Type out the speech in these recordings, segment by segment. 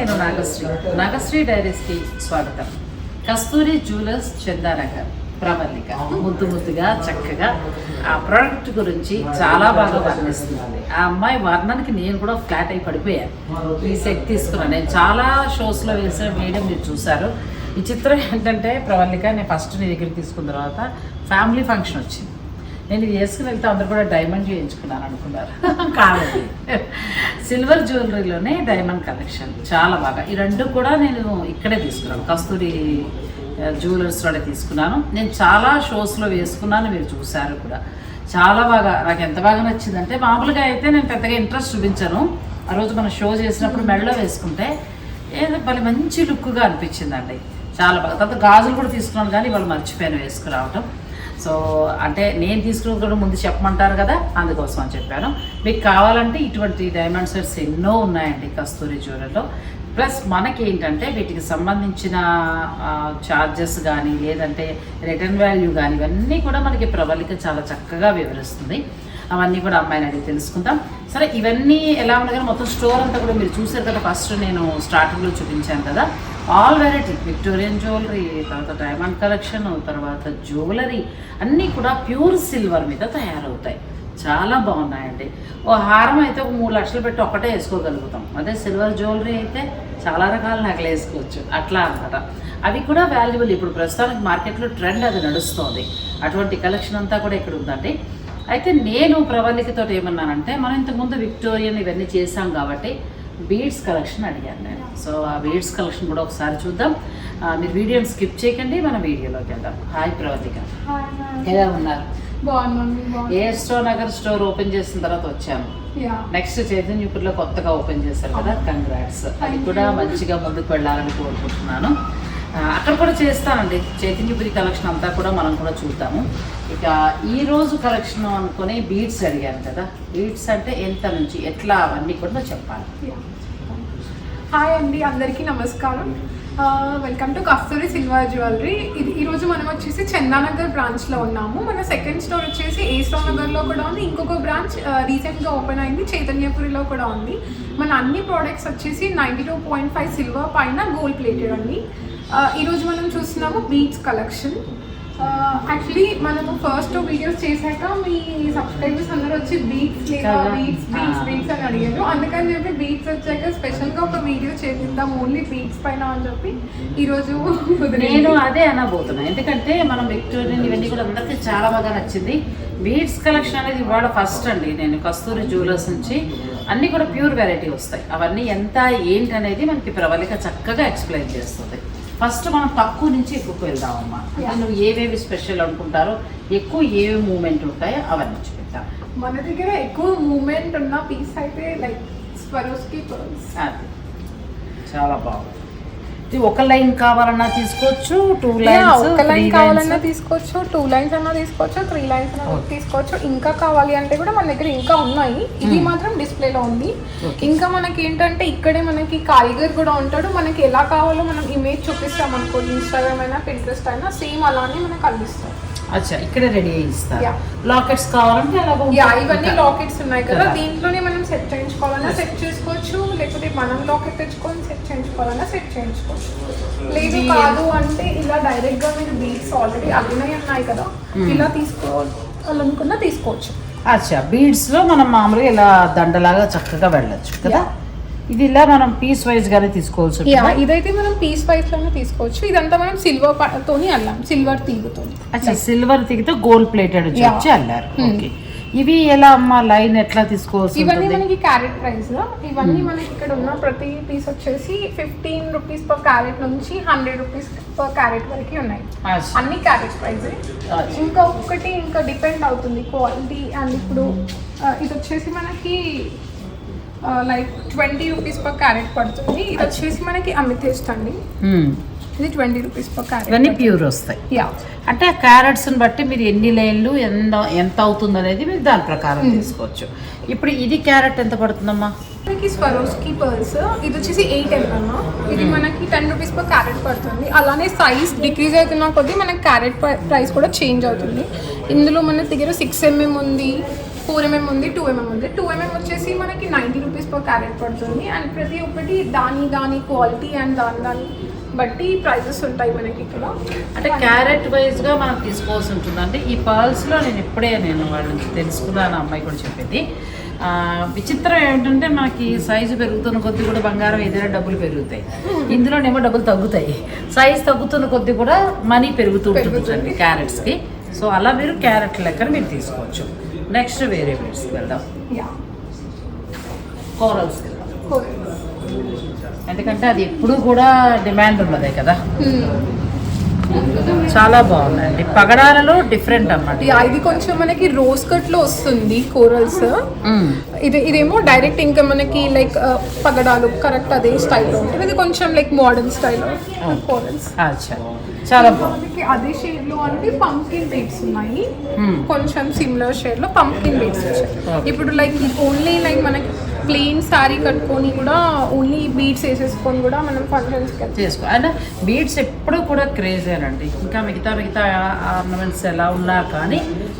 నేను నాగశ్రీ డైరీస్కి స్వాగతం. కస్తూరి జ్యువెలర్స్, చందానగర్, ప్రవల్లిక ముద్దుగా చక్కగా ఆ ప్రోడక్ట్ గురించి చాలా బాగా వర్ణిస్తుంది. ఆ అమ్మాయి వర్ణనకి నేను కూడా ఫ్లాట్ అయి పడిపోయాను. ఈ సెట్ తీసుకున్నాను. నేను చాలా షోస్లో వేసిన వీడియో మీరు చూసారు. ఈ చిత్రం ఏంటంటే ప్రవల్లిక, నేను ఫస్ట్ నీ దగ్గర తీసుకున్న తర్వాత ఫ్యామిలీ ఫంక్షన్ వచ్చింది. నేను ఇది వేసుకుని వెళ్తే అందరు కూడా డైమండ్ చేయించుకున్నాను అనుకున్నారు. కావాలి సిల్వర్ జ్యువెలరీలోనే డైమండ్ కలెక్షన్ చాలా బాగా. ఈ రెండు కూడా నేను ఇక్కడే తీసుకున్నాను, కస్తూరి జ్యువెలర్స్లోనే తీసుకున్నాను. నేను చాలా షోస్లో వేసుకున్నాను, మీరు చూశారు కూడా. చాలా బాగా, నాకు ఎంత బాగా నచ్చిందంటే, మామూలుగా అయితే నేను పెద్దగా ఇంట్రెస్ట్ చూపించాను. ఆ రోజు మనం షో చేసినప్పుడు మెడలో వేసుకుంటే ఏదో భలే మంచి లుక్గా అనిపించిందండి, చాలా బాగా. తర్వాత గాజులు కూడా తీసుకున్నాను, కానీ వాళ్ళు మర్చిపోయాను వేసుకురావటం. సో అంటే నేను తీసుకున్న ముందు చెప్పమంటారు కదా, అందుకోసం అని చెప్పాను. మీకు కావాలంటే ఇటువంటి డైమండ్ సెట్స్ ఎన్నో ఉన్నాయండి కస్తూరి జ్యువెలర్లో. ప్లస్ మనకి ఏంటంటే వీటికి సంబంధించిన ఛార్జెస్ కానీ, లేదంటే రిటర్న్ వాల్యూ కానీ, ఇవన్నీ కూడా మనకి ప్రవల్లిక చాలా చక్కగా వివరిస్తుంది. అవన్నీ కూడా అమ్మాయిని అడిగి తెలుసుకుందాం. సరే, ఇవన్నీ ఎలా ఉన్నాయి కానీ మొత్తం స్టోర్ అంతా కూడా మీరు చూసారు కదా. ఫస్ట్ నేను స్టార్టింగ్లో చూపించాను కదా, ఆల్ వెరైటీ విక్టోరియన్ జ్యువెలరీ, తర్వాత డైమండ్ కలెక్షన్, తర్వాత జ్యువెలరీ అన్నీ కూడా ప్యూర్ సిల్వర్ మీద తయారవుతాయి. చాలా బాగున్నాయండి. ఓ హారం అయితే ఒక 3 లక్షలు పెట్టి ఒకటే వేసుకోగలుగుతాం. అదే సిల్వర్ జ్యువెలరీ అయితే చాలా రకాల నగలు వేసుకోవచ్చు, అట్లా అనమాట. అవి కూడా వాల్యుబుల్. ఇప్పుడు ప్రస్తుతానికి మార్కెట్లో ట్రెండ్ అది నడుస్తుంది. అటువంటి కలెక్షన్ అంతా కూడా ఇక్కడ ఉందండి. అయితే నేను ప్రవల్లికతో ఏమన్నానంటే, మనం ఇంతకుముందు విక్టోరియన్ ఇవన్నీ చేసాం కాబట్టి బీడ్స్ కలెక్షన్ అడిగాను నేను. సో ఆ బీడ్స్ కలెక్షన్ కూడా ఒకసారి చూద్దాం. మీరు వీడియోని స్కిప్ చేయకండి, మన వీడియోలోకి వెళ్దాం. హాయ్ ప్రవల్లిక, ఎలా ఉన్నారు? ఏ నగర్ స్టోర్ ఓపెన్ చేసిన తర్వాత వచ్చాను. నెక్స్ట్ చైతన్యపూర్లో కొత్తగా ఓపెన్ చేశారు కదా, కంగ్రాట్స్. అది కూడా మంచిగా ముందుకు వెళ్ళాలని కోరుకుంటున్నాను. అక్కడ కూడా చేస్తానండి. చైతన్యపురి కలెక్షన్ అంతా కూడా మనం కూడా చూద్దాము. ఇక ఈరోజు కలెక్షన్ అనుకుని బీడ్స్ అడిగాను కదా, బీడ్స్ అంటే ఎంత నుంచి ఎట్లా అవన్నీ కూడా చెప్పాలి. హాయ్ అండి, అందరికీ నమస్కారం. Welcome to Kasturi silver jewellery. ఈరోజు మనం వచ్చేసి చందానగర్ బ్రాంచ్లో ఉన్నాము. మన సెకండ్ స్టోర్ వచ్చేసి నగర్లో కూడా ఉంది. ఇంకొక బ్రాంచ్ రీసెంట్గా ఓపెన్ అయింది, చైతన్యపురిలో కూడా ఉంది. మన అన్ని ప్రోడక్ట్స్ వచ్చేసి 92.5 సిల్వర్ పైన గోల్డ్ ప్లేటెడ్ అండి. ఈరోజు మనం చూస్తున్నాము బీడ్స్ కలెక్షన్. యాక్చువల్లీ మనము ఫస్ట్ 2 వీడియోస్ చేశాక మీ సబ్స్క్రైబర్స్ అందరూ వచ్చి బీడ్స్ లేదా బీడ్స్ అని అడిగారు. అందుకని చెప్పి బీడ్స్ వచ్చాక స్పెషల్గా ఒక వీడియో చేద్దాం ఓన్లీ బీడ్స్ పైన అని చెప్పి ఈరోజు నేను అదే అనబోతున్నాను. ఎందుకంటే మనం విక్టోరియన్ ఇవన్నీ కూడా అందరికీ చాలా బాగా నచ్చింది. బీడ్స్ కలెక్షన్ అనేది ఇవాళ ఫస్ట్ అండి. నేను కస్తూరి జ్యువెలర్స్ నుంచి అన్నీ కూడా ప్యూర్ వెరైటీ వస్తాయి. అవన్నీ ఎంత ఏంటి అనేది మనకి ప్రవల్లిక చక్కగా ఎక్స్ప్లెయిన్ చేస్తుంది. ఫస్ట్ మనం తక్కువ నుంచి ఎక్కువకు వెళ్దామమ్మా. నువ్వు ఏవేవి స్పెషల్ అనుకుంటారో, ఎక్కువ ఏవి మూమెంట్ ఉంటాయో అవన్నీ చూపిద్దాం. మన దగ్గర ఎక్కువ మూమెంట్ ఉన్న పీస్ అయితే లైక్ స్వరోస్కి పర్ల్స్. అది చాలా బాగుంది. ఒక లైన్ కావాలన్నా తీసుకోవచ్చు, 2 లైన్స్, ఒక లైన్ కావాలన్నా తీసుకోవచ్చు, 2 లైన్స్ అన్నా తీసుకోవచ్చు, 3 లైన్స్ అన్నా తీసుకోవచ్చు. ఇంకా కావాలి అంటే కూడా మన దగ్గర ఇంకా ఉన్నాయి. ఇది మాత్రం డిస్ప్లేలో ఉంది. ఇంకా మనకి ఏంటంటే ఇక్కడే మనకి కారిగర్ కూడా ఉంటాడు. మనకి ఎలా కావాలో మనం ఇమేజ్ చూపిస్తాం అనుకో, ఇన్స్టాగ్రామ్ అయినా పింట్రెస్ట్ అయినా సేమ్ అలానే మనకు అందిస్తాం. అచ్చా, ఇక్కడ రెడీ చేయిస్తారు. లాకెట్స్ కావాలంటే ఇవన్నీ లాకెట్స్ ఉన్నాయి కదా, దీంట్లోనే మనం సెట్ చేయించుకోవాలన్నా సెట్ చేసుకోవచ్చు, లేకపోతే మనం లాకెట్ తెచ్చుకొని సెట్ చేయించుకోవాలన్నా సెట్ చేయించుకోవచ్చు. లేదు కాదు అంటే ఇలా డైరెక్ట్ గా మీరు బీడ్స్ ఆల్రెడీ అల్లినవి ఉన్నాయి కదా, ఇలా తీసుకోవాలనుకున్నా తీసుకోవచ్చు. అచ్చా, బీడ్స్ లో మనం మామూలుగా ఇలా దండలాగా చక్కగా వెళ్ళొచ్చు కదా. ఇది ఇలా మనం పీస్ వైజ్ గానే తీసుకోవచ్చు. ఇదైతే మనం పీస్ వైజ్ లోనే తీసుకోవచ్చు. ఇదంతా మనం సిల్వర్ తోని అల్లాం, సిల్వర్ తీగతో. అచ్చా, సిల్వర్ తీగతో గోల్డ్ ప్లేటెడ్ వచ్చి అల్లారు. ఓకే, ఇవి ఎలా అమ్మా, లైన్ ఎట్లా తీసుకోవచ్చు? ఇవన్నీ మనకి క్యారెట్ ప్రైస్. ఇవన్నీ మనకి ఇక్కడ ఉన్న ప్రతి పీస్ వచ్చేసి 15 రూపీస్ పర్ క్యారెట్ నుంచి 100 రూపీస్ పర్ క్యారెట్ వరకు ఉన్నాయి. అన్ని క్యారెట్ ప్రైస్. ఇంకా డిపెండ్ అవుతుంది క్వాలిటీ. అండ్ ఇప్పుడు ఇది వచ్చేసి మనకి లైక్ 20 రూపీస్ పర్ క్యారెట్ పడుతుంది. ఇది వచ్చేసి మనకి అమిథిస్ట్ అండి. ఇది 20 రూపీస్ పర్ క్యారెట్. ఇవన్నీ ప్యూర్ వస్తాయి. అంటే క్యారెట్స్ని బట్టి మీరు ఎన్ని లైన్లు ఎంత అవుతుంది అనేది మీరు దాని ప్రకారం తీసుకోవచ్చు. ఇప్పుడు ఇది క్యారెట్ ఎంత పడుతుందమ్మా? మనకి స్వరోస్కి పర్ల్స్ ఇది వచ్చేసి 8 mm. ఇది మనకి 10 రూపీస్ పర్ క్యారెట్ పడుతుంది. అలానే సైజ్ డిక్రీజ్ అవుతున్న కొద్దీ మనకి క్యారెట్ ప్రైస్ కూడా చేంజ్ అవుతుంది. ఇందులో మన దగ్గర 6 mm ఉంది, 4mm ఉంది, 2mm ఉంది. 2mm వచ్చేసి మనకి 90 రూపీస్ పర్ క్యారెట్ పడుతుంది. అండ్ ప్రతి ఒక్కటి దాని క్వాలిటీ అండ్ దాని బట్టి ప్రైజెస్ ఉంటాయి మనకి ఇక్కడ. అంటే క్యారెట్ వైజ్గా మనం తీసుకోవాల్సి ఉంటుందండి. ఈ పర్ల్స్లో నేను వాళ్ళ నుంచి తెలుసుకున్నాను, అమ్మాయి కూడా చెప్పింది. విచిత్రం ఏంటంటే మనకి సైజు పెరుగుతున్న కొద్దీ కూడా బంగారం ఏదైనా డబ్బులు పెరుగుతాయి, ఇందులోనేమో డబ్బులు తగ్గుతాయి. సైజు తగ్గుతున్న కొద్దీ కూడా మనీ పెరుగుతూ ఉంటుంది క్యారెట్స్కి. సో అలా మీరు క్యారెట్ లెక్కన మీరు తీసుకోవచ్చు. నెక్స్ట్ వేరే బీడ్స్కి వెళ్దాం, కోరల్స్కి వెళ్దాం. ఎందుకంటే అది ఎప్పుడు కూడా డిమాండ్ ఉన్నదే కదా. చాలా బాగుందండి. పగడాలలో డిఫరెంట్ అన్నమాట. ఇది కొంచెం మనకి రోజ్ కట్ లో వస్తుంది కోరల్స్. ఇదేమో డైరెక్ట్ ఇంకా మనకి లైక్ పగడాలు కరెక్ట్ అదే స్టైల్లో ఉంటుంది. ఇది కొంచెం లైక్ మోడర్న్ స్టైల్ కోరల్స్. చాలా బాగుంది. అదే షేడ్ లో అంటే పంకిన్ బీడ్స్ ఉన్నాయి, కొంచెం సిమిలర్ షేడ్ లో పంకిన్ బీడ్స్ వచ్చాయి. ఇప్పుడు లైక్ ఓన్లీ లైక్ మనకి ప్లెయిన్ శారీ కట్టుకొని కూడా ఓన్లీ బీడ్స్ వేసేసుకొని కూడా మనం ఫంక్షన్స్కి చేసుకో. అంటే బీడ్స్ ఎప్పుడు కూడా క్రేజేనండి. ఇంకా మిగతా ఆర్నమెంట్స్ ఎలా ఉన్నా కానీ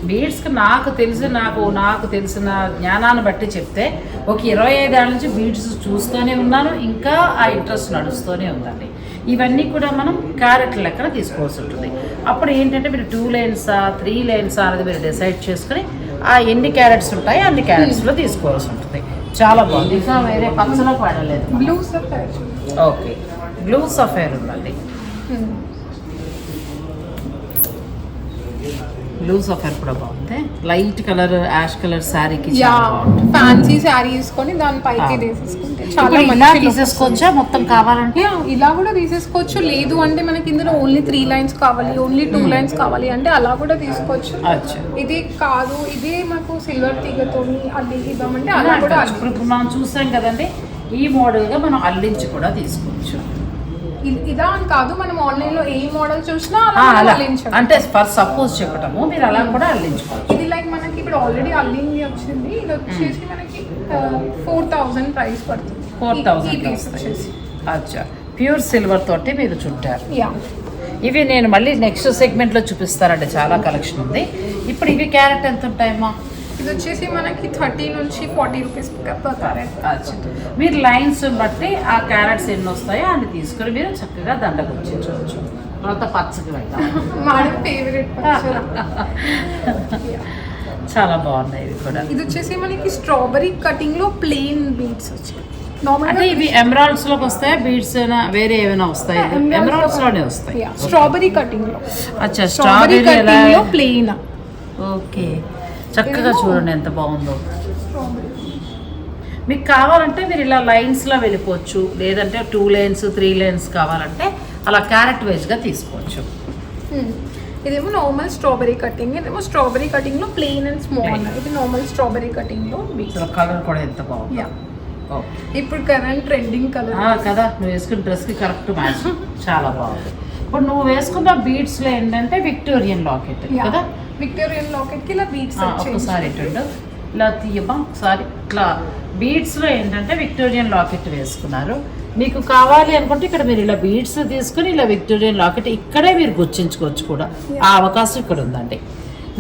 బీడ్స్కి నాకు తెలిసిన జ్ఞానాన్ని బట్టి చెప్తే ఒక 25 ఏళ్ళ నుంచి బీడ్స్ చూస్తూనే ఉన్నాను. ఇంకా ఆ ఇంట్రెస్ట్ నడుస్తూనే ఉందండి. ఇవన్నీ కూడా మనం క్యారెట్ లెక్కన తీసుకోవాల్సి ఉంటుంది. అప్పుడు ఏంటంటే మీరు 2 లైన్సా 3 లైన్సా అనేది మీరు డిసైడ్ చేసుకుని ఆ ఎన్ని క్యారెట్స్ ఉంటాయో అన్ని క్యారెట్స్లో తీసుకోవాల్సి ఉంటుంది. చాలా బాగుంది. ఇంకా వేరే పచ్చలో పడలేదు. Blue sapphire. Okay, blue sapphire ఉందండి. బ్లూ సఫైర్ కూడా బాగుంది. లైట్ కలర్ యాష్ కలర్ శారీకి ఫ్యాన్సీ శారీ తీసుకొని దాని పైకి తీసేసుకుంటే చాలా ఇలా తీసేసుకోవచ్చా మొత్తం కావాలంటే? ఇలా కూడా తీసేసుకోవచ్చు. లేదు అంటే మనకి ఇందులో ఓన్లీ 3 లైన్స్ కావాలి, ఓన్లీ 2 లైన్స్ కావాలి అంటే అలా కూడా తీసుకోవచ్చు. ఇది కాదు, ఇది మాకు సిల్వర్ తీగతో అల్లిద్దామంటే అలా కూడా. ఇప్పుడు మనం చూసాం కదండి, ఈ మోడల్గా మనం అల్లించి కూడా తీసుకోవచ్చు. ఇదా అని కాదు, మనం ఆన్లైన్ లో ఏ మోడల్ చూసినా అంటే ఫర్ సపోజ్ చెప్పటము మీరు అలా కూడా అల్లించుకోవచ్చు. ఇది లైక్ మనకి ఇప్పుడు ఆల్రెడీ అల్లింది వచ్చింది. ఇది వచ్చేసి మనకి 4000 ప్రైస్ పడుతుంది. 4000 అచ్చా. ప్యూర్ సిల్వర్ తోటి మీరు చుట్టారు. ఇవి నేను మళ్ళీ నెక్స్ట్ సెగ్మెంట్లో చూపిస్తారండి, చాలా కలెక్షన్ ఉంది. ఇప్పుడు ఇవి క్యారెట్ ఎంత ఉంటాయమ్మా? ఇది వచ్చేసి మనకి 30 నుంచి 40 రూపీస్ పర్ క్యారెట్. మీరు లైన్స్ బట్టి ఆ క్యారెట్స్ ఎన్ని వస్తాయో అన్ని తీసుకుని మీరు చక్కగా దండకు వచ్చేయచ్చు. తర్వాత పచ్చకి వెళ్తాం. Madam favourite. చాలా బాగున్నాయి ఇవి కూడా. ఇది వచ్చేసి మనకి స్ట్రాబెరీ కటింగ్ లో ప్లెయిన్ బీడ్స్ వచ్చాయి. అంటే ఇవి ఎమరాల్డ్స్ లోకి వస్తాయి బీడ్స్, వేరే ఏమైనా వస్తాయి? ఎమరాల్డ్స్ లోనే వస్తాయి. స్ట్రాబెరీ కటింగ్ లో. అచ్చా, స్ట్రాబెరీ కటింగ్ లో ప్లెయిన్. ఓకే, చక్కగా చూడండి ఎంత బాగుందో. మీకు కావాలంటే మీరు ఇలా లైన్స్లో వెళ్ళిపోవచ్చు, లేదంటే 2 లైన్స్ 3 లైన్స్ కావాలంటే అలా క్యారెట్ వైజ్గా తీసుకోవచ్చు. ఇదేమో నార్మల్ స్ట్రాబెరీ కటింగ్, ఇదేమో స్ట్రాబెరీ కటింగ్ లో ప్లెయిన్ అండ్ స్మాల్. ఇది నార్మల్ స్ట్రాబెరీ కటింగ్ లో. కలర్ కూడా ఎంత బాగుంది. ఇప్పుడు కరెంట్ ట్రెండింగ్ కలర్ కదా, నువ్వు వేసుకున్న డ్రెస్కి కరెక్ట్ మ్యాచ్. చాలా బాగుంది. ఇప్పుడు నువ్వు వేసుకున్న బీడ్స్లో ఏంటంటే విక్టోరియన్ లాకెట్ కదా. విక్టోరియన్ లాకెట్కి ఇలా బీడ్స్ ఒకసారి ఇటు ఇలా తీయమా ఒకసారి. ఇట్లా బీడ్స్లో ఏంటంటే విక్టోరియన్ లాకెట్ వేసుకున్నారు. మీకు కావాలి అనుకుంటే ఇక్కడ మీరు ఇలా బీడ్స్ తీసుకుని ఇలా విక్టోరియన్ లాకెట్ ఇక్కడే మీరు గుర్తించుకోవచ్చు కూడా. ఆ అవకాశం ఇక్కడ ఉందండి.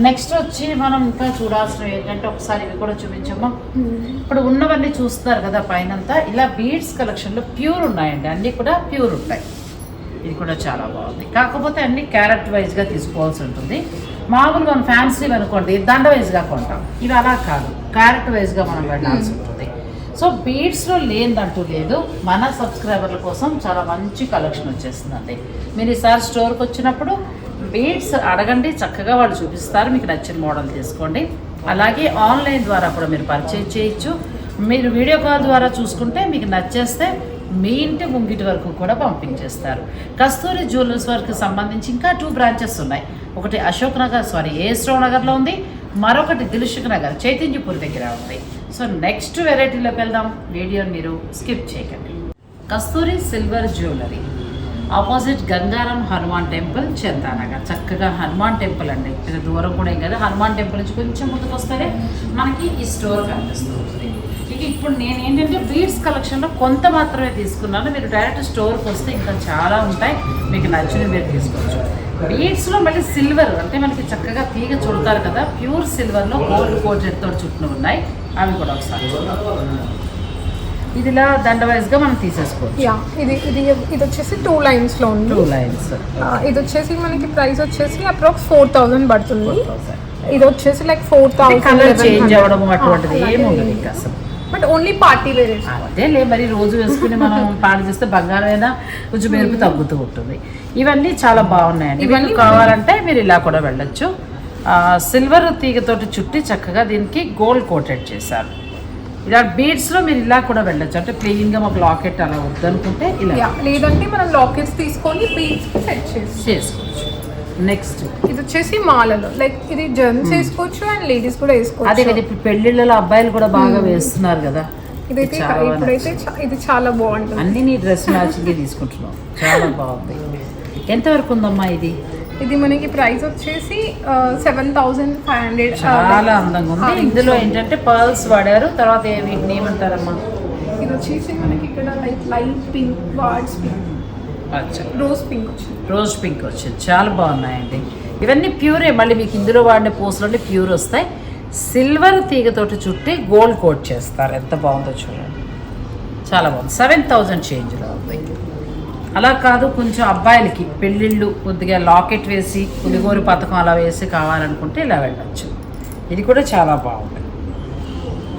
నెక్స్ట్ వచ్చి మనం ఇంకా చూడాల్సినవి ఏంటంటే ఒకసారి ఇవి కూడా చూపించమ్మా. ఇప్పుడు ఉన్నవన్నీ చూస్తున్నారు కదా పైనంతా. ఇలా బీడ్స్ కలెక్షన్లో ప్యూర్ ఉన్నాయండి, అన్నీ కూడా ప్యూర్ ఉంటాయి. ఇది కూడా చాలా బాగుంది. కాకపోతే అన్ని క్యారెట్ వైజ్గా తీసుకోవాల్సి ఉంటుంది. మామూలుగా మనం ఫ్యాన్సీ అనుకోండి దండ వైజ్గా కొంటాం, ఇవి అలా కాదు, క్యారెట్ వైజ్గా మనం వెళ్ళాల్సి ఉంటుంది. సో బీడ్స్లో లేదంటూ లేదు. మన సబ్స్క్రైబర్ల కోసం చాలా మంచి కలెక్షన్ వచ్చేస్తుందండి. మీరు ఈసారి స్టోర్కి వచ్చినప్పుడు బీడ్స్ అడగండి, చక్కగా వాళ్ళు చూపిస్తారు. మీకు నచ్చిన మోడల్ తీసుకోండి. అలాగే ఆన్లైన్ ద్వారా కూడా మీరు పర్చేజ్ చేయొచ్చు. మీరు వీడియో కాల్ ద్వారా చూసుకుంటే మీకు నచ్చేస్తే మీ ఇంటి ముంగిటి వరకు కూడా పంపించేస్తారు. కస్తూరి జ్యువెలర్స్ వరకు సంబంధించి ఇంకా 2 బ్రాంచెస్ ఉన్నాయి. ఒకటి అశోక్ నగర్ ఏఎస్ రావు నగర్లో ఉంది, మరొకటి దిల్సుఖ్ నగర్ చైతన్యపూర్ దగ్గర ఉంది. సో నెక్స్ట్ వెరైటీలోకి వెళ్దాం. వీడియోని మీరు స్కిప్ చేయకండి. Kasturi silver jewellery, opposite Gangaram Hanuman temple, Chandanagar. చక్కగా హనుమాన్ టెంపుల్ అండి, ఇది దూరం కూడా ఏం కదా. హనుమాన్ టెంపుల్ నుంచి కొంచెం ముందుకు వస్తే మనకి ఈ స్టోర్ కనిపిస్తూ ఉంటుంది. ఇక ఇప్పుడు నేను ఏంటంటే బీడ్స్ కలెక్షన్లో కొంత మాత్రమే తీసుకున్నాను. మీరు డైరెక్ట్ స్టోర్కి వస్తే ఇంకా చాలా ఉంటాయి, మీకు నచ్చినవి మీరు తీసుకోవచ్చు. బీడ్స్ లో మళ్ళీ సిల్వర్ అంటే మనకి చక్కగా తీగ చుడతారు కదా, ప్యూర్ సిల్వర్ లో గోల్డ్ కోటెడ్ తోటి చుట్టూ ఉన్నాయి. అవి కూడా ఒకసారి చూద్దాం. ఇదిలా దండ వైజ్ గా మనం తీసేసుకోవచ్చు. ఇది వచ్చేసి 2 lines లో ఉంది. 2 lines. ఇది వచ్చేసి మనకి ప్రైస్ వచ్చేసి అప్రాక్స్ 4,000 పడుతుంది. ఇది వచ్చేసి లైక్ 4,000. కలర్ చేంజ్ అవ్వడం అటువంటిది ఏముండదు ఇంకా అసలు. But only party wear. అదేలే, మరి రోజు వేసుకుని మనం పాడు చేస్తే బంగారం అయినా కొంచెం మెరుపు తగ్గుతూ ఉంటుంది. ఇవన్నీ చాలా బాగున్నాయండి. ఇవన్నీ కావాలంటే మీరు ఇలా కూడా వెళ్ళొచ్చు. సిల్వర్ తీగతోటి చుట్టి చక్కగా దీనికి గోల్డ్ కోటెడ్ చేశారు. ఇలా బీడ్స్ లో మీరు ఇలా కూడా వెళ్ళొచ్చు. అంటే ప్లెయిన్ గా మాకు లాకెట్ అలా వద్దనుకుంటే ఇలా, లేదంటే మనం లాకెట్స్ తీసుకొని బీడ్స్ సెట్ చేసుకోవచ్చు. నెక్స్ట్ ఇది వచ్చేసి మాలలో, లైక్ ఇది జెంట్స్ వేసుకోవచ్చు అండ్ లేడీస్ కూడా వేసుకోవచ్చు. అదే కదా, ఇప్పుడు పెళ్లిళ్ళలో అబ్బాయిలు కూడా బాగా వేస్తున్నారు కదా. ఇదైతే ఇప్పుడైతే ఇది చాలా బాగుంటుంది. అన్ని నీ డ్రెస్ మ్యాచింగ్ తీసుకుంటున్నాం, చాలా బాగుంది. ఎంత వరకు ఉందమ్మా ఇది? ఇది మనకి ప్రైస్ వచ్చేసి 7,500. చాలా అందంగా ఉంది. ఇందులో ఏంటంటే పర్ల్స్ వాడారు. తర్వాత వీటిని ఏమంటారమ్మా? ఇది వచ్చేసి మనకి ఇక్కడ లైట్ పింక్, వార్డ్స్ పింక్, రోజ్ పింక్ వచ్చింది. చాలా బాగున్నాయండి. ఇవన్నీ ప్యూరే. మళ్ళీ మీకు ఇందులో వాడిన పూసలన్నీ ప్యూర్ వస్తాయి. సిల్వర్ తీగతోటి చుట్టి గోల్డ్ కోట్ చేస్తారు. ఎంత బాగుందో చూడండి, చాలా బాగుంది. 7,000 చేంజ్లో ఉంది. అలా కాదు, కొంచెం అబ్బాయిలకి పెళ్ళిళ్ళు కొద్దిగా లాకెట్ వేసి పులిగోరు పథకం అలా వేసి కావాలనుకుంటే ఇలా వెళ్ళచ్చు. ఇది కూడా చాలా బాగుంది.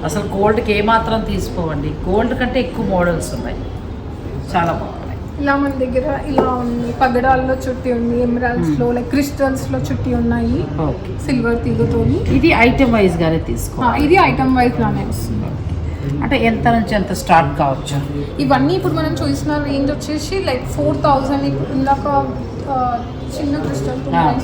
అసలు గోల్డ్కి ఏమాత్రం తీసుకోవండి. గోల్డ్ కంటే ఎక్కువ మోడల్స్ ఉన్నాయి, చాలా బాగున్నాయి. ఇలా మన దగ్గర ఇలా ఉంది, పగడాల్లో చుట్టి ఉంది, ఎమరాల్డ్స్ లో, లైక్ క్రిస్టల్స్ లో చుట్టి ఉన్నాయి. సిల్వర్ తీగతో. ఇది ఐటమ్ వైజ్ గానే తీసుకో. ఇది ఐటమ్ వైజ్ గానే వస్తుంది. అంటే ఎంత నుంచి ఎంత స్టార్ట్ కావచ్చు? ఇవన్నీ ఇప్పుడు మనం చూసిన రేంజ్ వచ్చేసి లైక్ 4,000. ఇప్పుడు ఇందాక చిన్న క్రిస్టల్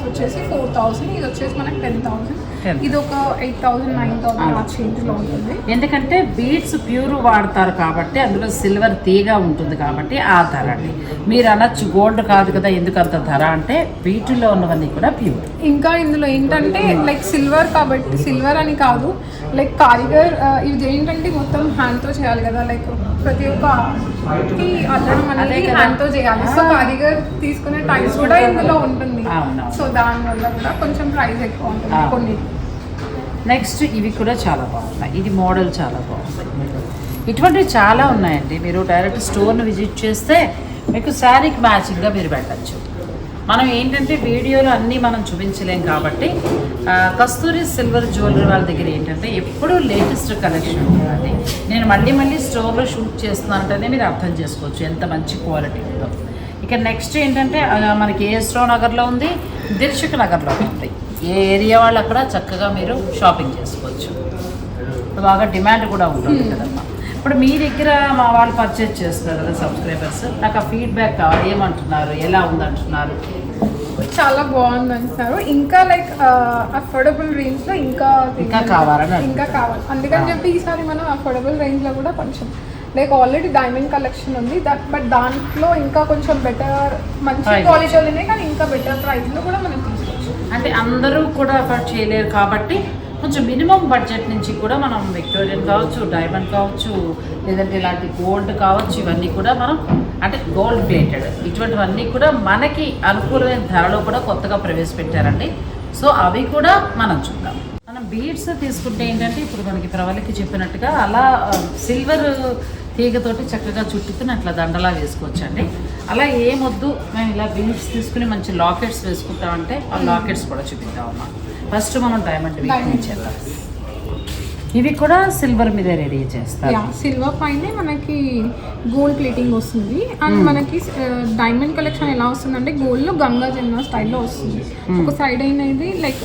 వచ్చేసి 4,000. ఇది వచ్చేసి మనకి 10,000. ఇది ఒక 8,000, 9,000 ఆ చేంజ్లో ఉంటుంది. ఎందుకంటే బీడ్స్ ప్యూర్ వాడతారు కాబట్టి, అందులో సిల్వర్ తీగ ఉంటుంది కాబట్టి ఆ ధర అండి. మీరు అనొచ్చు గోల్డ్ కాదు కదా ఎందుకు అంత ధర అంటే, వీటిలో ఉన్నవన్నీ కూడా ప్యూర్. ఇంకా ఇందులో ఏంటంటే లైక్ సిల్వర్ కాబట్టి, సిల్వర్ అని కాదు, లైక్ కారిగర్ ఇది ఏంటంటే మొత్తం హ్యాండ్తో చేయాలి కదా, లైక్ ప్రతి ఒక్క అల్లడం అనేది హ్యాండ్తో చేయాలి. సో కారిగర్ తీసుకునే టైమ్స్ కూడా ఇందులో ఉంటుంది. సో దానివల్ల కూడా కొంచెం ప్రైస్ ఎక్కువ ఉంటుంది కొన్ని. నెక్స్ట్ ఇవి కూడా చాలా బాగున్నాయి. ఇది మోడల్ చాలా బాగుంది. ఇటువంటివి చాలా ఉన్నాయండి. మీరు డైరెక్ట్ స్టోర్ని విజిట్ చేస్తే మీకు శారీకి మ్యాచింగ్గా మీరు పెట్టచ్చు. మనం ఏంటంటే వీడియోలో అన్నీ మనం చూపించలేం కాబట్టి, కస్తూరి సిల్వర్ జ్యువెలరీ వాళ్ళ దగ్గర ఏంటంటే ఎప్పుడూ లేటెస్ట్ కలెక్షన్ ఉంటుందండి. నేను మళ్ళీ స్టోర్లో షూట్ చేస్తున్నానంటేనే మీరు అర్థం చేసుకోవచ్చు ఎంత మంచి క్వాలిటీ ఉందో. ఇక నెక్స్ట్ ఏంటంటే మనకి ఏఎస్ రావు నగర్లో ఉంది, దిల్సుఖ్ నగర్లో ఉంది. ఏ ఏరియా వాళ్ళు అక్కడ చక్కగా మీరు షాపింగ్ చేసుకోవచ్చు. బాగా డిమాండ్ కూడా ఉంటుంది కదమ్మా. ఇప్పుడు మీ దగ్గర మా వాళ్ళు పర్చేజ్ చేస్తున్నారు కదా సబ్స్క్రైబర్స్, నాకు ఆ ఫీడ్బ్యాక్ కావాలి. ఏమంటున్నారు, ఎలా ఉందంటున్నారు? చాలా బాగుంది అంటున్నారు. ఇంకా లైక్ అఫోర్డబుల్ రేంజ్ లో ఇంకా కావాలి. అందుకని చెప్పి ఈసారి మనం అఫోర్డబుల్ రేంజ్ లో కూడా కొంచెం లైక్ ఆల్రెడీ డైమండ్ కలెక్షన్ ఉంది, బట్ దాంట్లో ఇంకా కొంచెం బెటర్, మంచి క్వాలిటీలోనే కానీ ఇంకా బెటర్ ప్రైస్ లో కూడా మనం తీసుకోవచ్చు. అంటే అందరూ కూడా అఫోర్డ్ చేయలేరు కాబట్టి కొంచెం మినిమం బడ్జెట్ నుంచి కూడా మనం విక్టోరియన్ కావచ్చు, డైమండ్ కావచ్చు, లేదంటే ఇలాంటి గోల్డ్ కావచ్చు, ఇవన్నీ కూడా మనం అంటే గోల్డ్ ప్లేటెడ్ ఇటువంటివన్నీ కూడా మనకి అనుకూలమైన ధరలో కూడా కొత్తగా ప్రవేశపెట్టారండి. సో అవి కూడా మనం చూద్దాం. మనం బీడ్స్ తీసుకుంటే ఏంటంటే ఇప్పుడు మనకి ప్రవళికి చెప్పినట్టుగా అలా సిల్వర్ తీగతోటి చక్కగా చుట్టుకుని అట్లా దండలా వేసుకోవచ్చండి. అలా ఏమొద్దు, మేము ఇలా బీడ్స్ తీసుకుని మంచి లాకెట్స్ వేసుకుంటామంటే ఆ లాకెట్స్ కూడా చూపిద్దామమ్మా. ఫస్ట్ మనం డైమండ్ చేద్దాం. ఇవి కూడా సిల్వర్ మీద రెడీ చేస్తారు. సిల్వర్ పైనే మనకి గోల్డ్ ప్లేటింగ్ వస్తుంది. అండ్ మనకి డైమండ్ కలెక్షన్ ఎలా వస్తుందంటే గోల్డ్ లో గంగా జమున స్టైల్లో వస్తుంది. ఒక సైడ్ అయినది like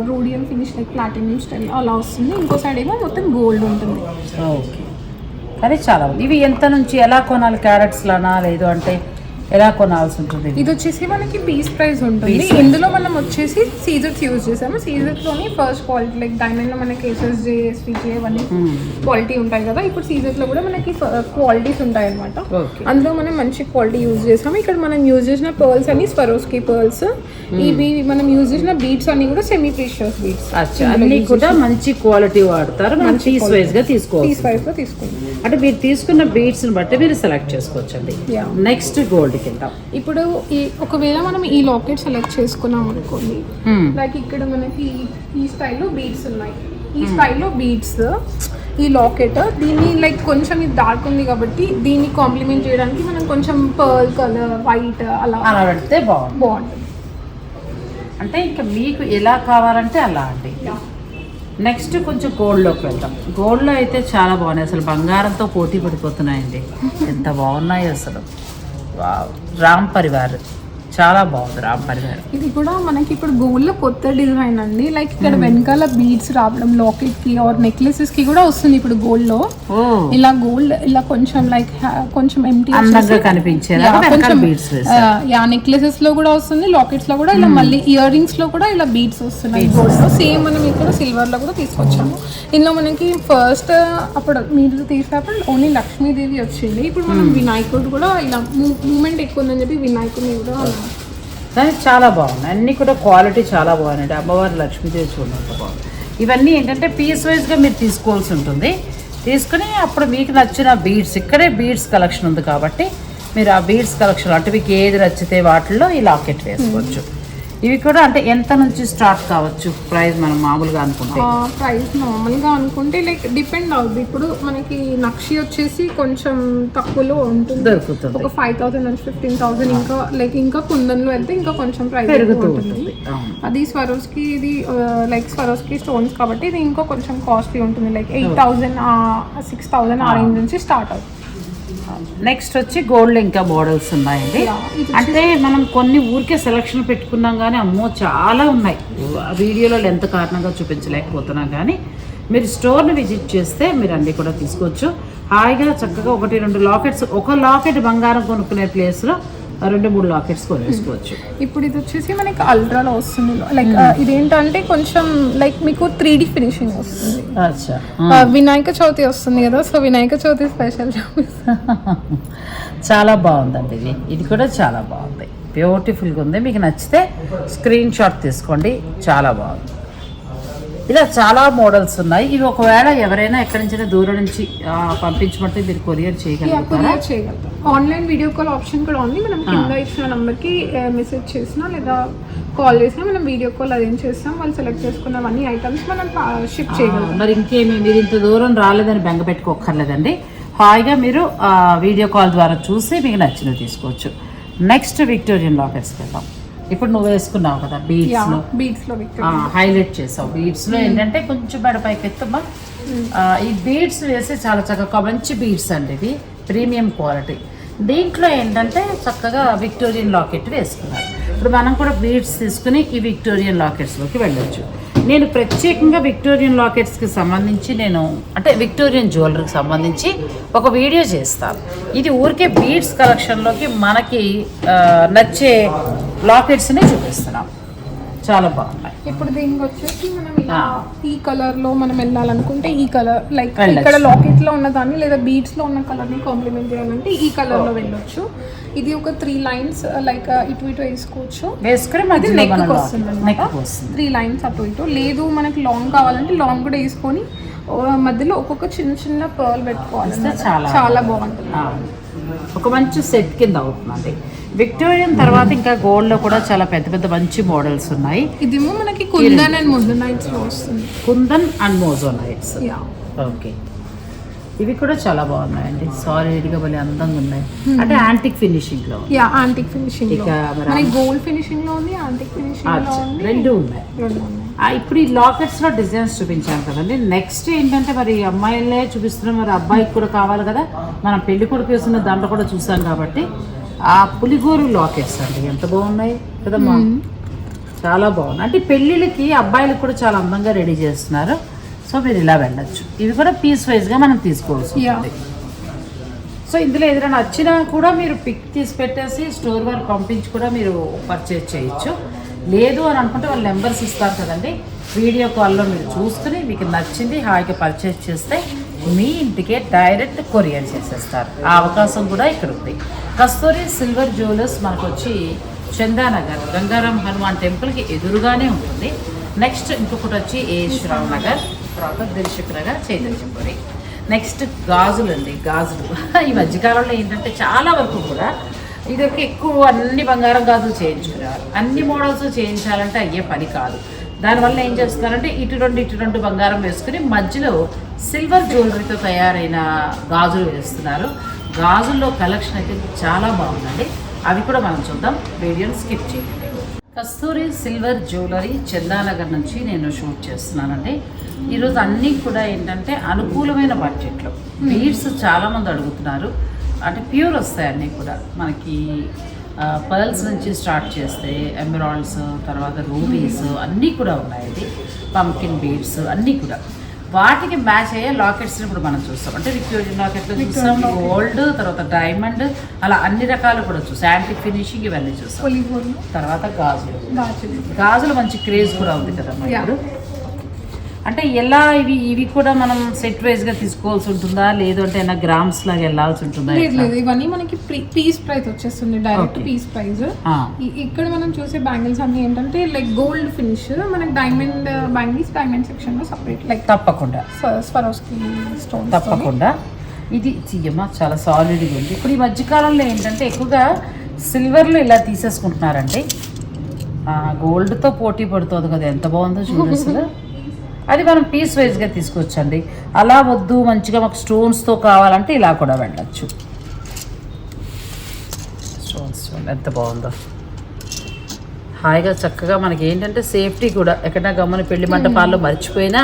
rhodium finish like platinum style అలా వస్తుంది. ఇంకో సైడ్ ఏమో మొత్తం గోల్డ్ ఉంటుంది. ఓకే, కానీ చాలా ఇవి ఎంత నుంచి ఎలా కొనాలి? క్యారెట్స్ లానా లేదు అంటే ఎలా కొనాల్సి ఉంటుంది? ఇది వచ్చేసి మనకి పీస్ ప్రైస్ ఉంటుంది. ఇందులో మనం వచ్చేసి సీజర్స్ యూజ్ చేసాము. సీజర్స్లోని ఫస్ట్ క్వాలిటీ లైక్ డైమండ్లో మనకి ఎస్ఎస్జే, ఎస్విజే అవన్నీ క్వాలిటీ ఉంటాయి కదా. ఇప్పుడు సీజర్స్లో కూడా మనకి క్వాలిటీస్ ఉంటాయి అనమాట. అందులో మనం మంచి క్వాలిటీ యూజ్ చేసాము. ఇక్కడ మనం యూజ్ చేసిన పర్ల్స్ అన్ని స్వరోస్కి పర్ల్స్. ఇవి మనం యూజ్ చేసిన బీడ్స్ అన్ని కూడా సెమీ ప్రీషియస్ బీడ్స్ అన్ని కూడా మంచి క్వాలిటీ వాడతారు. మనం పీస్ వైజ్ గా తీసుకోవాలి. పీస్ వైజ్ గా తీసుకుంటాం. అంటే మీరు తీసుకున్న బీడ్స్ బట్టి మీరు సెలెక్ట్ చేసుకోవచ్చండి. నెక్స్ట్ గోల్డ్ గోల్డ్కి వెళ్దాం. ఇప్పుడు ఒకవేళ మనం ఈ లాకెట్ సెలెక్ట్ చేసుకున్నాం అనుకోండి, లైక్ ఇక్కడ మనకి ఈ స్టైల్లో బీడ్స్ ఉన్నాయి, ఈ స్టైల్లో బీడ్స్, ఈ లాకెట్ దీన్ని లైక్ కొంచెం ఇది డార్క్ ఉంది కాబట్టి దీన్ని కాంప్లిమెంట్ చేయడానికి మనం కొంచెం పర్ల్ కలర్ వైట్ అలా పెడితే బాగుంటుంది. అంటే ఇంకా మీకు ఎలా కావాలంటే అలా అండి. నెక్స్ట్ కొంచెం గోల్డ్లోకి వెళ్దాం. గోల్డ్లో అయితే చాలా బాగున్నాయి, అసలు బంగారంతో పోటీ పడిపోతున్నాయండి, ఎంత బాగున్నాయి అసలు. రామ్ పరివార్ చాలా బాగుంది. రామ్ పరివార్ ఇది కూడా మనకి ఇప్పుడు గోల్డ్ లో కొత్త డిజైన్ అండి. లైక్ ఇక్కడ వెనకాల బీడ్స్ రావడం లాకెట్ కి ఆర్ నెక్లెసెస్ కి కూడా వస్తుంది ఇప్పుడు గోల్డ్ లో. ఇలా గోల్డ్ ఇలా కొంచెం లైక్ కొంచెం ఎంటీ నెక్లెసెస్ లో కూడా వస్తుంది, లాకెట్స్ లో కూడా ఇలా మళ్ళీ ఇయర్ రింగ్స్ లో కూడా ఇలా బీడ్స్ వస్తున్నాయి గోల్డ్ లో. సేమ్ మనం ఇక్కడ సిల్వర్ లో కూడా తీసుకొచ్చాము. ఇందులో మనకి ఫస్ట్ అప్పుడు మీరు తీసినప్పుడు ఓన్లీ లక్ష్మీదేవి వచ్చింది. ఇప్పుడు మనం వినాయకుడు కూడా ఇలా మూమెంట్ ఎక్కువ ఉందని చెప్పి వినాయకుడిని కూడా దానికి చాలా బాగున్నాయి. అన్నీ కూడా క్వాలిటీ చాలా బాగున్నాయి. అమ్మవారి లక్ష్మీదేవి చూడండి బాగుంది. ఇవన్నీ ఏంటంటే పీస్ వైజ్గా మీరు తీసుకోవాల్సి ఉంటుంది. తీసుకుని అప్పుడు మీకు నచ్చిన బీడ్స్, ఇక్కడే బీడ్స్ కలెక్షన్ ఉంది కాబట్టి మీరు ఆ బీడ్స్ కలెక్షన్ అంటే మీకు ఏది నచ్చితే వాటిల్లో ఈ లాకెట్ వేసుకోవచ్చు. ఇవి కూడా అంటే ఎంత నుంచి స్టార్ట్ కావచ్చు ప్రైస్ మనం మామూలుగా అనుకుంటే? ప్రైస్ నార్మల్గా అనుకుంటే లైక్ డిపెండ్ అవుతుంది. ఇప్పుడు మనకి నక్షి వచ్చేసి కొంచెం తక్కువలో ఉంటుంది, దొరుకుతుంది. ఒక 5,000 నుంచి 15,000. ఇంకా లైక్ ఇంకా కుందన్లో వెళ్తే ఇంకా కొంచెం ప్రైస్ పెరుగుతుంది. అది స్వరోస్కి, ఇది లైక్ స్వరోస్కి స్టోన్స్ కాబట్టి ఇది ఇంకా కొంచెం కాస్ట్లీ ఉంటుంది. లైక్ 8,000 6,000 ఆ రేంజ్ నుంచి స్టార్ట్ అవుతుంది. నెక్స్ట్ వచ్చి గోల్డ్ ఇంకా మోడల్స్ ఉన్నాయండి. అంటే మనం కొన్ని ఊరికే సెలక్షన్ పెట్టుకున్నాం కానీ అమ్మో చాలా ఉన్నాయి. వీడియోలో లెంత్ కారణంగా చూపించలేకపోతున్నాం కానీ మీరు స్టోర్ని విజిట్ చేస్తే మీరు అన్నీ కూడా తీసుకోవచ్చు. హాయిగా చక్కగా 1-2 లాకెట్స్, ఒక లాకెట్ బంగారం కొనుక్కునే ప్లేస్లో 2-3 లాకెట్స్ కొనేసుకోవచ్చు. ఇప్పుడు ఇది వచ్చేసి మనకి అల్ట్రాలో వస్తుంది. లైక్ ఇదేంటంటే కొంచెం లైక్ మీకు 3D ఫినిషింగ్ వస్తుంది. వినాయక చవితి వస్తుంది కదా, సో వినాయక చవితి స్పెషల్ చాలా బాగుందండి. ఇది కూడా చాలా బాగుంది, బ్యూటిఫుల్గా ఉంది. మీకు నచ్చితే స్క్రీన్ షాట్ తీసుకోండి, చాలా బాగుంది. ఇలా చాలా మోడల్స్ ఉన్నాయి. ఇవి ఒకవేళ ఎవరైనా ఎక్కడి నుంచి దూరం నుంచి పంపించమంటే మీరు కొరియర్ చేయగలుగుతారా? ఆన్లైన్ వీడియో కాల్ ఆప్షన్ కూడా ఉంది. మనం కింద ఇచ్చిన నెంబర్కి మెసేజ్ చేసినా లేదా కాల్ చేసినా మనం వీడియో కాల్ అరేంజ్ చేస్తాం. వాళ్ళు సెలెక్ట్ చేసుకున్నవన్నీ ఐటమ్స్ మనం షిప్ చేయగలం. మరి ఇంకేమి మీరు ఇంత దూరం రాలేదని బెంగ పెట్టుకోక్కర్లేదండి. హాయిగా మీరు వీడియో కాల్ ద్వారా చూసి మీకు నచ్చినవి తీసుకోవచ్చు. నెక్స్ట్ విక్టోరియన్ లాకెట్స్కి వెళ్దాం. ఇప్పుడు నువ్వు వేసుకున్నావు కదా బీడ్స్లో హైలైట్ చేసావు. బీడ్స్లో ఏంటంటే కొంచెం బెడపైకి ఎత్తమ్మా. ఈ బీడ్స్ వేసి చాలా చక్కగా మంచి బీడ్స్ అండి, ఇది ప్రీమియం క్వాలిటీ. దీంట్లో ఏంటంటే చక్కగా విక్టోరియన్ లాకెట్ వేసుకున్నారు. ఇప్పుడు మనం కూడా బీడ్స్ తీసుకుని ఈ విక్టోరియన్ లాకెట్స్లోకి వెళ్ళొచ్చు. నేను ప్రత్యేకంగా విక్టోరియన్ లాకెట్స్కి సంబంధించి అంటే విక్టోరియన్ జ్యువెలరీకి సంబంధించి ఒక వీడియో చేస్తాను. ఇది ఊరికే బీడ్స్ కలెక్షన్లోకి మనకి నచ్చే లాకెట్స్ని చూపిస్తున్నాం, చాలా బాగున్నాయి. ఇప్పుడు దీనికి వచ్చేసి మనం ఈ కలర్ లో మనం వెళ్ళాలనుకుంటే ఈ కలర్ లైక్ ఇక్కడ లాకెట్ లో ఉన్నదాన్ని లేదా బీడ్స్ లో ఉన్న కలర్ ని కాంప్లిమెంట్ చేయాలంటే ఈ కలర్ లో వెళ్ళొచ్చు. ఇది ఒక 3 లైన్స్ లైక్ ఇటు ఇటు వేసుకోవచ్చు. నెక్ వస్తుంది అన్నమాట, 3 లైన్స్ అటు ఇటు. లేదు మనకి లాంగ్ కావాలంటే లాంగ్ కూడా వేసుకొని మధ్యలో ఒక్కొక్క చిన్న చిన్న పర్ల్ పెట్టుకోవాలి, చాలా బాగుంటుంది. ఒక మంచి సెట్ కింద అవుతుందండి. విక్టోరియన్ తర్వాత ఇంకా గోల్డ్లో కూడా చాలా పెద్ద పెద్ద మంచి మోడల్స్ ఉన్నాయి. ఇదేమో మనకి కుందన్ అండ్ మోజోనైట్స్ లో వస్తుంది. Kundan and Mojo Nights, okay. ఇవి కూడా చాలా బాగున్నాయండి, సాలిడ్గా భలే అందంగా ఉన్నాయి. అంటే యాంటిక్ ఫినిషింగ్ లో, యాంటిక్ ఫినిషింగ్ లో, మనకి గోల్డ్ ఫినిషింగ్ లో ఉంది, యాంటిక్ ఫినిషింగ్ లో ఉంది, రెండు ఉన్నాయి. ఇప్పుడు ఈ లాకెట్స్ లో డిజైన్స్ చూపించాను కదండి. నెక్స్ట్ ఏంటంటే మరి అమ్మాయిలే చూపిస్తున్నాం, మరి అబ్బాయికి కూడా కావాలి కదా. మనం పెళ్లి కొడుకు వేస్తున్న దాంట్లో కూడా చూసాం కాబట్టి ఆ పులిగోరు లాకెట్స్ అండి ఎంత బాగున్నాయి కదమ్మా, చాలా బాగున్నాయి. అంటే పెళ్ళిళ్ళకి అబ్బాయిలకు కూడా చాలా అందంగా రెడీ చేస్తున్నారు. సో మీరు ఇలా వెళ్ళచ్చు. ఇవి కూడా పీస్ వైజ్గా మనం తీసుకోవాల్సి ఉంటుంది. సో ఇందులో ఏదైనా నచ్చినా కూడా మీరు పిక్ తీసి పెట్టేసి స్టోర్ వారికి పంపించి కూడా మీరు పర్చేజ్ చేయొచ్చు. లేదు అని అనుకుంటే వాళ్ళ నెంబర్స్ ఇస్తారు కదండి, వీడియో కాల్లో మీరు చూసుకుని మీకు నచ్చింది హాయిగా పర్చేజ్ చేస్తే మీ ఇంటికే డైరెక్ట్ కొరియర్ చేసేస్తారు. ఆ అవకాశం కూడా ఇక్కడ ఉంది. కస్తూరి సిల్వర్ జ్యువెలర్స్ మనకు వచ్చి చందానగర్ గంగారాం హనుమాన్ టెంపుల్కి ఎదురుగానే ఉంటుంది. నెక్స్ట్ ఇంకొకటి వచ్చి ఏశ్వరావు నగర్, తర్వాత దిల్సుఖ్ నగర్, చైతన్యపురి. నెక్స్ట్ గాజులు అండి, గాజులు ఈ మధ్యకాలంలో ఏంటంటే చాలా వరకు కూడా ఇదొక ఎక్కువ అన్ని బంగారం గాజులు చేయించుకునేవారు. అన్ని మోడల్స్ చేయించాలంటే అయ్యే పని కాదు. దానివల్ల ఏం చేస్తున్నారంటే ఇటు రెండు బంగారం వేసుకుని మధ్యలో సిల్వర్ జ్యువెలరీతో తయారైన గాజులు వేస్తున్నారు. గాజుల్లో కలెక్షన్ అయితే చాలా బాగుందండి. అవి కూడా మనం చూద్దాం. వీడియోని స్కిప్ చేయండి. కస్తూరి సిల్వర్ జ్యువెలరీ చందానగర్ నుంచి నేను షూట్ చేస్తున్నానండి. ఈరోజు అన్నీ కూడా ఏంటంటే అనుకూలమైన బడ్జెట్లో బీడ్స్ చాలామంది అడుగుతున్నారు. అంటే ప్యూర్ వస్తాయి అన్నీ కూడా మనకి. పర్ల్స్ నుంచి స్టార్ట్ చేస్తే ఎమరాల్డ్స్, తర్వాత రూబీస్ అన్నీ కూడా ఉన్నాయండి. పంకిన్ బీడ్స్ అన్నీ కూడా. వాటికి మ్యాచ్ అయ్యే లాకెట్స్ని ఇప్పుడు మనం చూస్తాం. అంటే విక్టోరియన్ లాకెట్లు చూస్తాం, గోల్డ్, తర్వాత డైమండ్, అలా అన్ని రకాలు కూడా చూస్తాం. యాంటిక్ ఫినిషింగ్ ఇవన్నీ చూస్తాం. తర్వాత గాజులు మంచి క్రేజ్ కూడా ఉంది కదా ఇప్పుడు. అంటే ఎలా ఇవి కూడా మనం సెట్ వైజ్ గా తీసుకోవాల్సి ఉంటుందా, లేదు అంటే ఏమైనా గ్రామ్స్ లాగా వెళ్ళాల్సి ఉంటుందా? లేదు, ఇవన్నీ మనకి పీస్ ప్రైస్ వచ్చేస్తుంది, డైరెక్ట్ పీస్ ప్రైస్. ఇక్కడ మనం చూసే బ్యాంగిల్స్ అన్ని ఏంటంటే లైక్ గోల్డ్ ఫినిష్, మనకి డైమండ్ బ్యాంగిల్స్ డైమండ్ సెక్షన్ లో సపరేట్, లైక్ తప్పకుండా స్వరోస్కి స్టోన్ తప్పకుండా. ఇది తీయమ్మా చాలా సాలిడ్గా ఉంది. ఇప్పుడు ఈ మధ్యకాలంలో ఏంటంటే ఎక్కువగా సిల్వర్లో ఇలా తీసేసుకుంటున్నారండి. గోల్డ్తో పోటీ పడుతుంది కదా, ఎంత బాగుందో చూడండి అసలు. అది మనం పీస్ వైజ్గా తీసుకొచ్చండి. అలా వద్దు మంచిగా మాకు స్టోన్స్తో కావాలంటే ఇలా కూడా వెళ్ళచ్చు. స్టోన్స్ ఎంత బాగుందో, హాయిగా చక్కగా. మనకి ఏంటంటే సేఫ్టీ కూడా, ఎక్కడైనా గమ్మని పెళ్లి మంటపాల్లో మర్చిపోయినా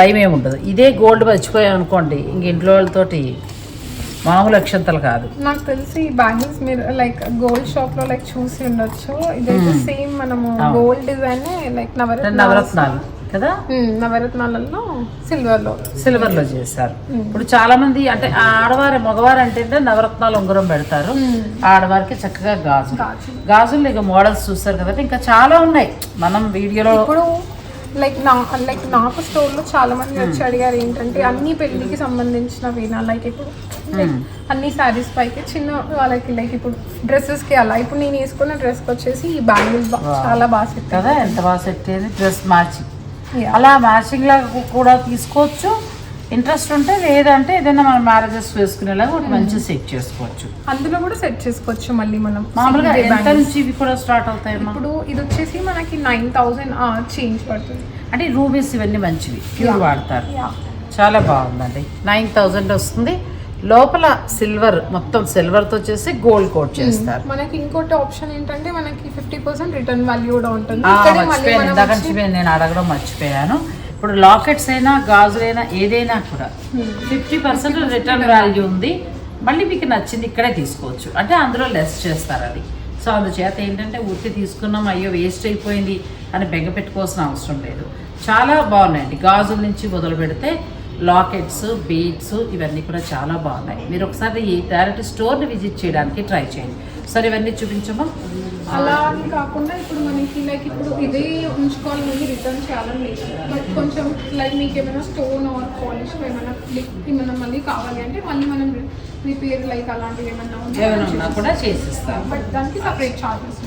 భయం ఏమి ఉండదు. ఇదే గోల్డ్ మర్చిపోయాం అనుకోండి, ఇంక ఇంట్లో వాళ్ళతోటి మామూలు అక్షంతలు కాదు. నాకు తెలిసి బ్యాంగిల్స్ మీరు లైక్ గోల్డ్ షాప్ లో లైక్ చూసి ఉండొచ్చు. ఇదైతే సేమ్ మనము గోల్డ్ డిజైన్ లైక్ నవరత్నాలు కదా, నవరత్నాలలో సిల్వర్లో చేశారు. ఇప్పుడు చాలా మంది అంటే మగవారు అంటే నవరత్నాలు ఉంగరం పెడతారు, ఆడవారికి చక్కగా గాజులు ఇక మోడల్స్ చూస్తారు కదా. ఇంకా చాలా ఉన్నాయి మనం వీడియోలో. ఇప్పుడు లైక్ నాకు స్టోర్లో చాలా మంది వచ్చి అడిగారు ఏంటంటే అన్ని పెళ్లికి సంబంధించినవేనా, లైక్ ఇప్పుడు అన్ని శారీస్ పైకి చిన్న వాళ్ళకి, లైక్ ఇప్పుడు డ్రెస్సెస్కి అలా. ఇప్పుడు నేను వేసుకున్న డ్రెస్కి వచ్చేసి ఈ బ్యాంగిల్స్ చాలా బాగా సెట్ కదా, ఎంత బాగా సెట్ అయ్యింది. డ్రెస్ మ్యాచింగ్ అలా మ్యాచింగ్ లాగా కూడా తీసుకోవచ్చు ఇంట్రెస్ట్ ఉంటే. లేదంటే ఏదైనా మనం మ్యారేజెస్ వేసుకునేలాగా ఒకటి మంచిగా సెట్ చేసుకోవచ్చు. అందులో కూడా సెట్ చేసుకోవచ్చు. మళ్ళీ మనం మామూలుగా ఎంత నుంచి ఇవి కూడా స్టార్ట్ అవుతాయి? ఇప్పుడు ఇది వచ్చేసి మనకి 9,000 చేంజ్ పడుతుంది. అంటే రూబీస్ ఇవన్నీ మంచివి, ప్యూర్ వాడతారు. చాలా బాగుందండి. 9,000 వస్తుంది. లోపల సిల్వర్, మొత్తం సిల్వర్తో చేసి గోల్డ్ కోట్ చేస్తారు. మనకి ఇంకోటి ఆప్షన్ ఏంటంటే మనకి 50% రిటర్న్ వాల్యూ కూడా ఉంటుంది. నేను అడగడం మర్చిపోయాను. ఇప్పుడు లాకెట్స్ అయినా గాజులైనా ఏదైనా కూడా 50% రిటర్న్ వాల్యూ ఉంది. మళ్ళీ మీకు నచ్చింది ఇక్కడే తీసుకోవచ్చు. అంటే అందులో లెస్ చేస్తారు అది. సో అందుచేత ఏంటంటే ఊరికి తీసుకున్నాం, అయ్యో వేస్ట్ అయిపోయింది అని బెంగ పెట్టుకోవాల్సిన అవసరం లేదు. చాలా బాగున్నాయండి. గాజుల నుంచి మొదలు పెడితే లాకెట్స్, బీడ్స్ ఇవన్నీ కూడా చాలా బాగున్నాయి. మీరు ఒకసారి ఈ డైరెక్ట్ స్టోర్ని విజిట్ చేయడానికి ట్రై చేయండి. సరే ఇవన్నీ చూపించమా? అలా అని కాకుండా ఇప్పుడు మనకి లైక్ ఇప్పుడు ఇదే ఉంచుకోవాలి, మళ్ళీ రిటర్న్ చేయాలని లేదు. బట్ కొంచెం లైక్ మీకు ఏమైనా స్టోన్ ఆర్ పాలిష్ ఏమైనా మళ్ళీ కావాలి అంటే మళ్ళీ మనం రిపేర్ లైక్ అలాంటివి ఏమైనా ఉన్నా కూడా చేసిస్తాం. బట్ దానికి సపరేట్ చార్జెస్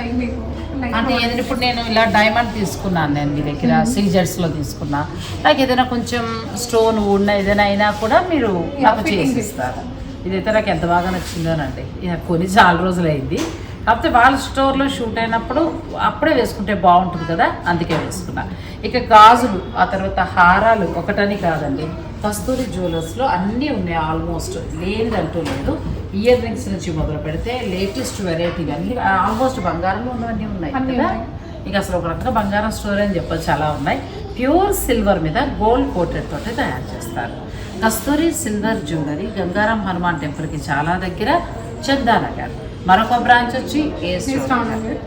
లైక్ మీకు అంటే ఏదైనా ఇప్పుడు నేను ఇలా డైమండ్ తీసుకున్నాను, నేను మీ దగ్గర సీజర్స్లో తీసుకున్నా, లైక్ ఏదైనా కొంచెం స్టోన్ ఉన్న ఏదైనా అయినా కూడా మీరు నాకు చేసిస్తారు. ఇదైతే నాకు ఎంత బాగా నచ్చిందోనండి. కొని చాలా రోజులు అయింది. కాకపోతే వాళ్ళ స్టోర్లో షూట్ అయినప్పుడు అప్పుడే వేసుకుంటే బాగుంటుంది కదా, అందుకే వేసుకున్నా. ఇక గాజులు, ఆ తర్వాత హారాలు ఒకటని కాదండి, కస్తూరి జ్యువెలర్స్లో అన్నీ ఉన్నాయి. ఆల్మోస్ట్ లేనిదంటూ లేదు. ఇయర్ రింగ్స్ నుంచి మొదలు పెడితే లేటెస్ట్ వెరైటీ అన్నీ ఆల్మోస్ట్ బంగారంలో ఉన్నవన్నీ ఉన్నాయి కదా. ఇక అసలు ఒక రకంగా బంగారం స్టోర్ అని చెప్పచ్చు, చాలా ఉన్నాయి. ప్యూర్ సిల్వర్ మీద గోల్డ్ కోటెడ్ తోటి తయారు చేస్తారు. కస్తూరి సిల్వర్ జ్యువెలరీ గంగారాం హనుమాన్ టెంపుల్కి చాలా దగ్గర, చందానగర్. మరొక బ్రాంచ్ వచ్చి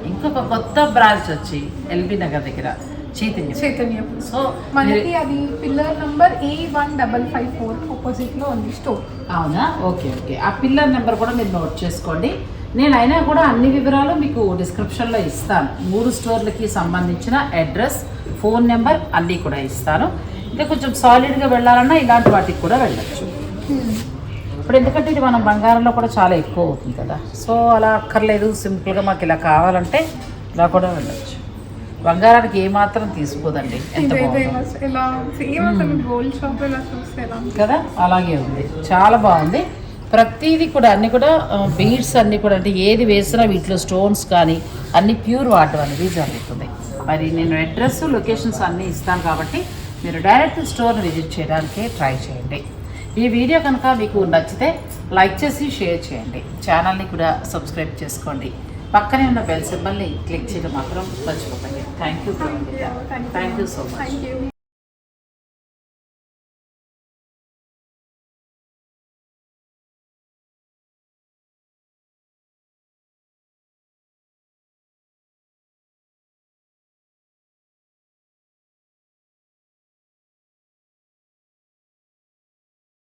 ఇంకొక కొత్త బ్రాంచ్ వచ్చి ఎల్బీ నగర్ దగ్గర చైతన్య. సో మనకి అది పిల్లర్ నంబర్ A1554 ఆపోజిట్ లో ఉంది స్టోర్. అవునా? ఓకే. ఆ పిల్లర్ నెంబర్ కూడా మీరు నోట్ చేసుకోండి. నేను అయినా కూడా అన్ని వివరాలు మీకు డిస్క్రిప్షన్లో ఇస్తాను. 3 స్టోర్లకి సంబంధించిన అడ్రస్, ఫోన్ నెంబర్ అన్నీ కూడా ఇస్తాను. ఇంకా కొంచెం సాలిడ్గా వెళ్ళాలన్నా ఇలాంటి వాటికి కూడా వెళ్ళచ్చు. ఇప్పుడు ఎందుకంటే ఇది మనం బంగారంలో కూడా చాలా ఎక్కువ అవుతుంది కదా. సో అలా అక్కర్లేదు, సింపుల్గా మాకు ఇలా కావాలంటే ఇలా కూడా వెళ్ళచ్చు. బంగారానికి ఏమాత్రం తీసుకోదండి, ఎంత గోల్డ్ షాప్ కదా. అలాగే ఉంది, చాలా బాగుంది. ప్రతిదీ కూడా అన్నీ కూడా బీడ్స్ అన్నీ కూడా అంటే ఏది వేసినా వీటిలో స్టోన్స్ కానీ అన్నీ ప్యూర్ వాడడం అనేది జరుగుతుంది. మరి నేను అడ్రస్ లొకేషన్స్ అన్నీ ఇస్తాను కాబట్టి మీరు డైరెక్ట్ స్టోర్ని విజిట్ చేయడానికే ట్రై చేయండి. ఈ వీడియో కనుక మీకు నచ్చితే లైక్ చేసి షేర్ చేయండి. ఛానల్ని కూడా సబ్స్క్రైబ్ చేసుకోండి. పక్కనే ఉన్న బెల్ సింబల్ని క్లిక్ చేయడం మాత్రం మర్చిపోకండి. Thank you so much. Thank you.